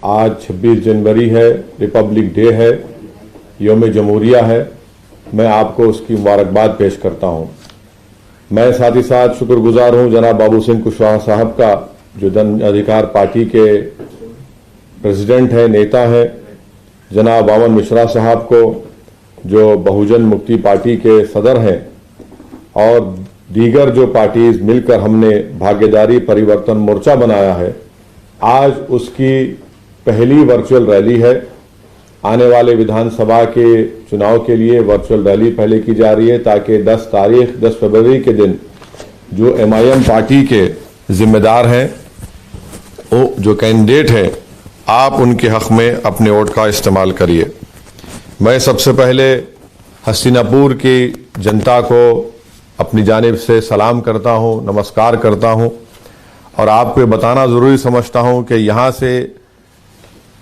आज 26 जनवरी है, Republic day है, यौम जमहूरिया है। मैं आपको उसकी मुबारकबाद पेश करता हूं। मैं साथ ही साथ शुक्रगुजार हूं जनाब बाबू सिंह कुशवाहा साहब का, जो जन अधिकार पार्टी के प्रेसिडेंट हैं, नेता हैं, जनाब अमन मिश्रा साहब को, जो बहुजन मुक्ति पार्टी के सदर हैं, और दीगर जो पार्टीज मिलकर हमने भागीदारी परिवर्तन मोर्चा बनाया है। आज उसकी पहली वर्चुअल रैली है। आने वाले विधानसभा के चुनाव के लिए वर्चुअल रैली पहले की जा रही है, ताकि 10 फरवरी के दिन जो MIM पार्टी के जिम्मेदार हैं, वो जो कैंडिडेट हैं, आप उनके हक में अपने वोट का इस्तेमाल करिए। मैं सबसे पहले हस्तिनापुर की जनता को अपनी जानिब से सलाम करता हूं, नमस्कार करता हूं, और आपको बताना ज़रूरी समझता हूं कि यहाँ से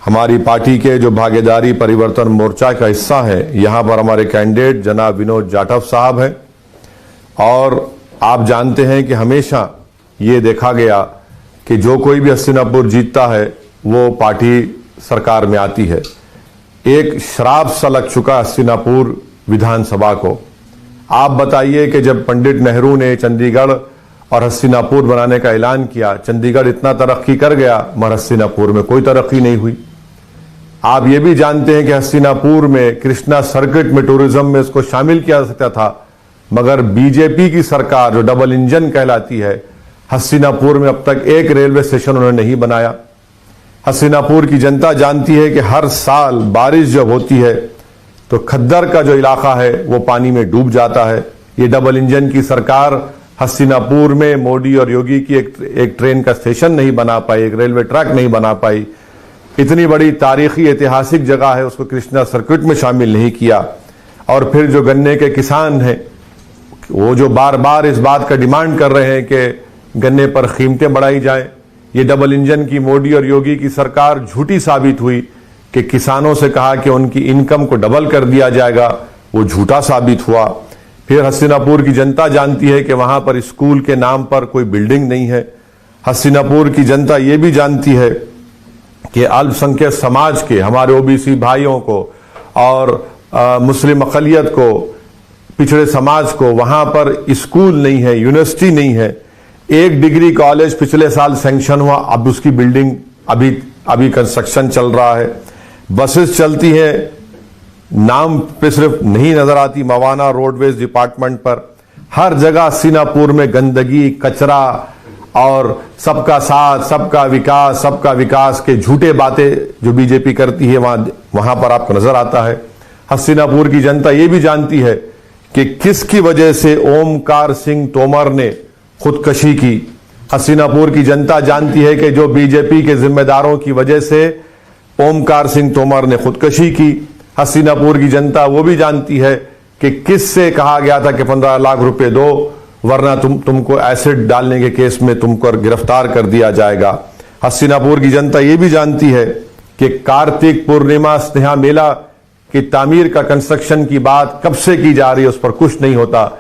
हमारी पार्टी के जो भागीदारी परिवर्तन मोर्चा का हिस्सा है, यहाँ पर हमारे कैंडिडेट जनाब विनोद जाटव साहब हैं। और आप जानते हैं कि हमेशा ये देखा गया कि जो कोई भी हस्तिनापुर जीतता है वो पार्टी सरकार में आती है। एक श्राप सा लग चुका हस्तिनापुर विधानसभा को। आप बताइए कि जब पंडित नेहरू ने चंडीगढ़ और हस्तिनापुर बनाने का ऐलान किया, चंडीगढ़ इतना तरक्की कर गया, मगर हस्तिनापुर में कोई तरक्की नहीं हुई। आप ये भी जानते हैं कि हस्तिनापुर में कृष्णा सर्किट में टूरिज्म में इसको शामिल किया जा सकता था, मगर बीजेपी की सरकार जो डबल इंजन कहलाती है, हस्तिनापुर में अब तक एक रेलवे स्टेशन उन्होंने नहीं बनाया। हस्तिनापुर की जनता जानती है कि हर साल बारिश जब होती है तो खद्दर का जो इलाका है वो पानी में डूब जाता है। ये डबल इंजन की सरकार हस्तिनापुर में मोदी और योगी की एक ट्रेन का स्टेशन नहीं बना पाई, एक रेलवे ट्रैक नहीं बना पाई। इतनी बड़ी तारीखी ऐतिहासिक जगह है, उसको कृष्णा सर्किट में शामिल नहीं किया। और फिर जो गन्ने के किसान हैं, वो जो बार बार इस बात का डिमांड कर रहे हैं कि गन्ने पर कीमतें बढ़ाई जाए, ये डबल इंजन की मोदी और योगी की सरकार झूठी साबित हुई कि किसानों से कहा कि उनकी इनकम को डबल कर दिया जाएगा, वो झूठा साबित हुआ। फिर हस्तिनापुर की जनता जानती है कि वहां पर स्कूल के नाम पर कोई बिल्डिंग नहीं है। हस्तिनापुर की जनता ये भी जानती है कि अल्पसंख्यक समाज के, हमारे OBC भाइयों को और मुस्लिम अक़लियत को, पिछड़े समाज को, वहां पर स्कूल नहीं है, यूनिवर्सिटी नहीं है। एक डिग्री कॉलेज पिछले साल सैंक्शन हुआ, अब उसकी बिल्डिंग अभी कंस्ट्रक्शन चल रहा है। बसेस चलती हैं, नाम पे सिर्फ नहीं नजर आती, मवाना रोडवेज डिपार्टमेंट पर। हर जगह हस्तिनापुर में गंदगी, कचरा और सबका साथ, सबका विकास के झूठे बातें जो बीजेपी करती है, वहां पर आपको नजर आता है। हस्तिनापुर की जनता ये भी जानती है कि किसकी वजह से ओमकार सिंह तोमर ने खुदकशी की। हस्तिनापुर की जनता जानती है कि जो बीजेपी के जिम्मेदारों की वजह से ओमकार सिंह तोमर ने खुदकशी की। हस्तिनापुर की जनता वो भी जानती है कि किससे कहा गया था कि 15 लाख रुपए दो, वरना तुमको एसिड डालने के केस में तुमको गिरफ्तार कर दिया जाएगा। हस्तिनापुर की जनता ये भी जानती है कि कार्तिक पूर्णिमा स्नेहा मेला की तामीर का कंस्ट्रक्शन की बात कब से की जा रही है, उस पर कुछ नहीं होता।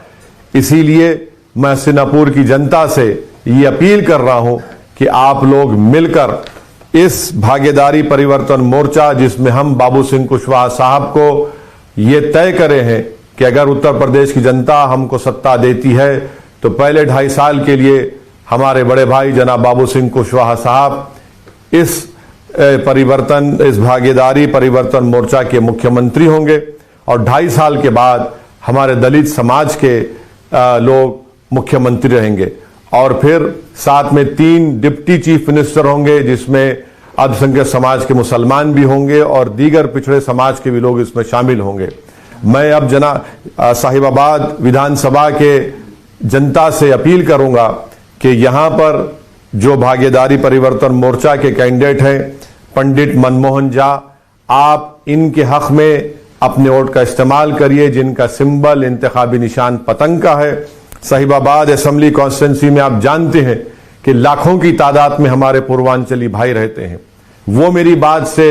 इसीलिए मैं हस्तिनापुर की जनता से ये अपील कर रहा हूं कि आप लोग मिलकर इस भागीदारी परिवर्तन मोर्चा, जिसमें हम बाबू सिंह कुशवाहा साहब को ये तय करे हैं कि अगर उत्तर प्रदेश की जनता हमको सत्ता देती है तो पहले 2.5 साल के लिए हमारे बड़े भाई जनाब बाबू सिंह कुशवाहा साहब इस भागीदारी परिवर्तन मोर्चा के मुख्यमंत्री होंगे, और 2.5 साल के बाद हमारे दलित समाज के लोग मुख्यमंत्री रहेंगे। और फिर साथ में 3 डिप्टी चीफ मिनिस्टर होंगे, जिसमें अल्पसंख्यक समाज के मुसलमान भी होंगे और दीगर पिछड़े समाज के भी लोग इसमें शामिल होंगे। मैं अब साहिबाबाद विधानसभा के जनता से अपील करूंगा कि यहां पर जो भागीदारी परिवर्तन मोर्चा के कैंडिडेट हैं पंडित मनमोहन झा, आप इनके हक में अपने वोट का इस्तेमाल करिए, जिनका सिंबल इंतखाबी निशान पतंग का है। साहिबाबाद असेंबली कॉन्स्टिट्यूंसी में आप जानते हैं कि लाखों की तादाद में हमारे पूर्वांचली भाई रहते हैं। वो मेरी बात से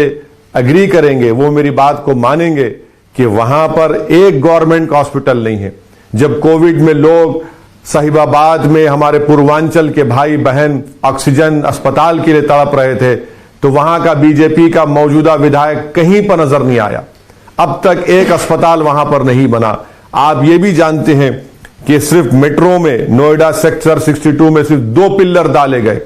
एग्री करेंगे, वो मेरी बात को मानेंगे कि वहां पर एक गवर्नमेंट हॉस्पिटल नहीं है। जब कोविड में लोग साहिबाबाद में हमारे पूर्वांचल के भाई बहन ऑक्सीजन अस्पताल के लिए तड़प रहे थे, तो वहां का बीजेपी का मौजूदा विधायक कहीं पर नजर नहीं आया। अब तक एक अस्पताल वहां पर नहीं बना। आप ये भी जानते हैं कि सिर्फ मेट्रो में नोएडा सेक्टर 62 में सिर्फ 2 पिल्लर डाले गए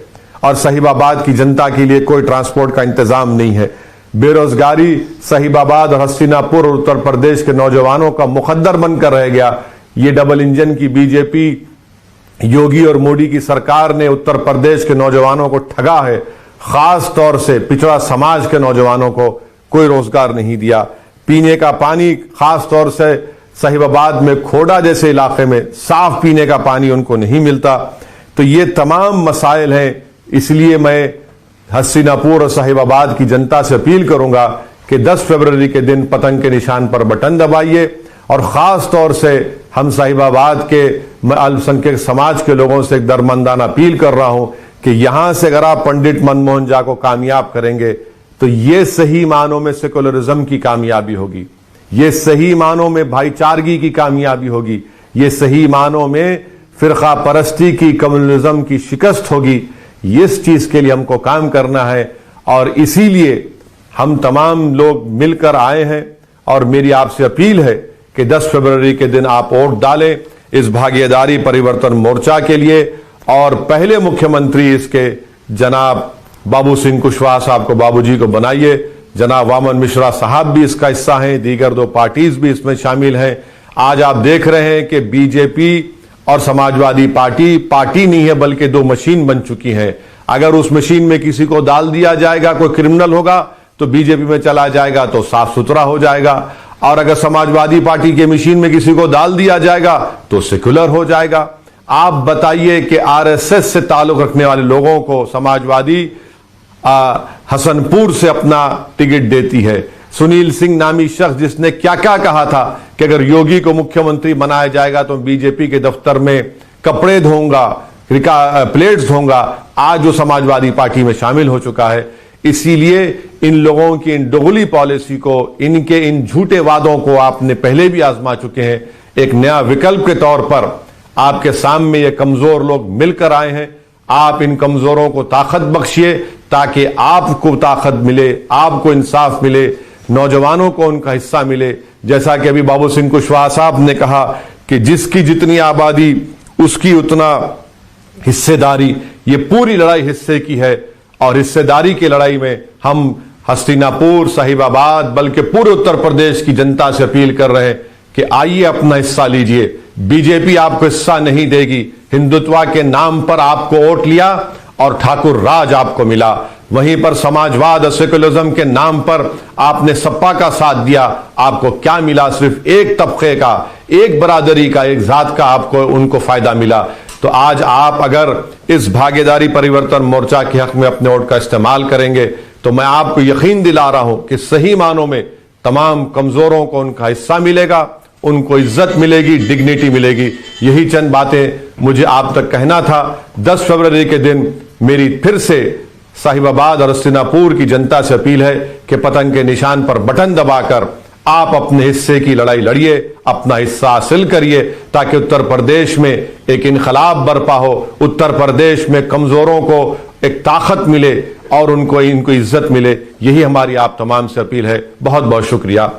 और साहिबाबाद की जनता के लिए कोई ट्रांसपोर्ट का इंतजाम नहीं है। बेरोजगारी साहिबाबाद और हस्तिनापुर और उत्तर प्रदेश के नौजवानों का मुकद्दर बनकर रह गया। ये डबल इंजन की बीजेपी, योगी और मोदी की सरकार ने उत्तर प्रदेश के नौजवानों को ठगा है। खास तौर से पिछड़ा समाज के नौजवानों को कोई रोजगार नहीं दिया। पीने का पानी, खास तौर से साहिबाबाद में खोड़ा जैसे इलाके में साफ पीने का पानी उनको नहीं मिलता। तो ये तमाम मसाइल हैं। इसलिए मैं हस्तिनापुर और साहिबाबाद की जनता से अपील करूंगा कि 10 फरवरी के दिन पतंग के निशान पर बटन दबाइए। और खास तौर से हम साहिबाबाद के अल्पसंख्यक समाज के लोगों से एक दरमंदाना अपील कर रहा हूं कि यहां से अगर आप पंडित मनमोहन झा को कामयाब करेंगे तो ये सही मानों में सेकुलरिज्म की कामयाबी होगी, ये सही मानों में भाईचारगी की कामयाबी होगी, ये सही मानों में फिरका परस्ती की, कम्युनलिज्म की शिकस्त होगी। इस चीज के लिए हमको काम करना है और इसीलिए हम तमाम लोग मिलकर आए हैं। और मेरी आपसे अपील है कि 10 फरवरी के दिन आप वोट डालें इस भागीदारी परिवर्तन मोर्चा के लिए। और पहले मुख्यमंत्री इसके जनाब बाबू सिंह कुशवाहा साहब को, बाबूजी को बनाइए। जनाब वामन मिश्रा साहब भी इसका हिस्सा हैं, दीगर 2 पार्टीज भी इसमें शामिल हैं। आज आप देख रहे हैं कि बीजेपी और समाजवादी पार्टी नहीं है बल्कि 2 मशीन बन चुकी हैं। अगर उस मशीन में किसी को डाल दिया जाएगा, कोई क्रिमिनल होगा तो बीजेपी में चला जाएगा तो साफ सुथरा हो जाएगा, और अगर समाजवादी पार्टी के मशीन में किसी को डाल दिया जाएगा तो सेक्युलर हो जाएगा। आप बताइए कि आरएसएस से ताल्लुक रखने वाले लोगों को समाजवादी हसनपुर से अपना टिकट देती है। सुनील सिंह नामी शख्स जिसने क्या क्या कहा था कि अगर योगी को मुख्यमंत्री बनाया जाएगा तो बीजेपी के दफ्तर में कपड़े धोऊंगा, प्लेट्स धोऊंगा, आज वो समाजवादी पार्टी में शामिल हो चुका है। इसीलिए इन लोगों की इन दोगली पॉलिसी को, इनके इन झूठे वादों को आपने पहले भी आजमा चुके हैं। एक नया विकल्प के तौर पर आपके सामने ये कमजोर लोग मिलकर आए हैं। आप इन कमजोरों को ताकत बख्शिए ताकि आपको ताकत मिले, आपको इंसाफ मिले, नौजवानों को उनका हिस्सा मिले। जैसा कि अभी बाबू सिंह कुशवाहा साहब ने कहा कि जिसकी जितनी आबादी उसकी उतना हिस्सेदारी। ये पूरी लड़ाई हिस्से की है और हिस्सेदारी की लड़ाई में हम हस्तिनापुर, साहिबाबाद, बल्कि पूरे उत्तर प्रदेश की जनता से अपील कर रहे हैं कि आइए अपना हिस्सा लीजिए। बीजेपी आपको हिस्सा नहीं देगी। हिंदुत्व के नाम पर आपको वोट लिया और ठाकुर राज आपको मिला। वहीं पर समाजवाद और सेकुलरिज्म के नाम पर आपने सपा का साथ दिया, आपको क्या मिला? सिर्फ एक तबके का, एक बरादरी का, एक जात का आपको उनको फायदा मिला। तो आज आप अगर इस भागीदारी परिवर्तन मोर्चा के हक में अपने वोट का इस्तेमाल करेंगे तो मैं आपको यकीन दिला रहा हूं कि सही मानों में तमाम कमजोरों को उनका हिस्सा मिलेगा, उनको इज्जत मिलेगी, डिग्निटी मिलेगी। यही चंद बातें मुझे आप तक कहना था। 10 फरवरी के दिन मेरी फिर से साहिबाबाद और हस्तिनापुर की जनता से अपील है कि पतंग के निशान पर बटन दबाकर आप अपने हिस्से की लड़ाई लड़िए, अपना हिस्सा हासिल करिए, ताकि उत्तर प्रदेश में एक इनकलाब बरपा हो, उत्तर प्रदेश में कमजोरों को एक ताकत मिले और उनको इज्जत मिले। यही हमारी आप तमाम से अपील है। बहुत बहुत शुक्रिया।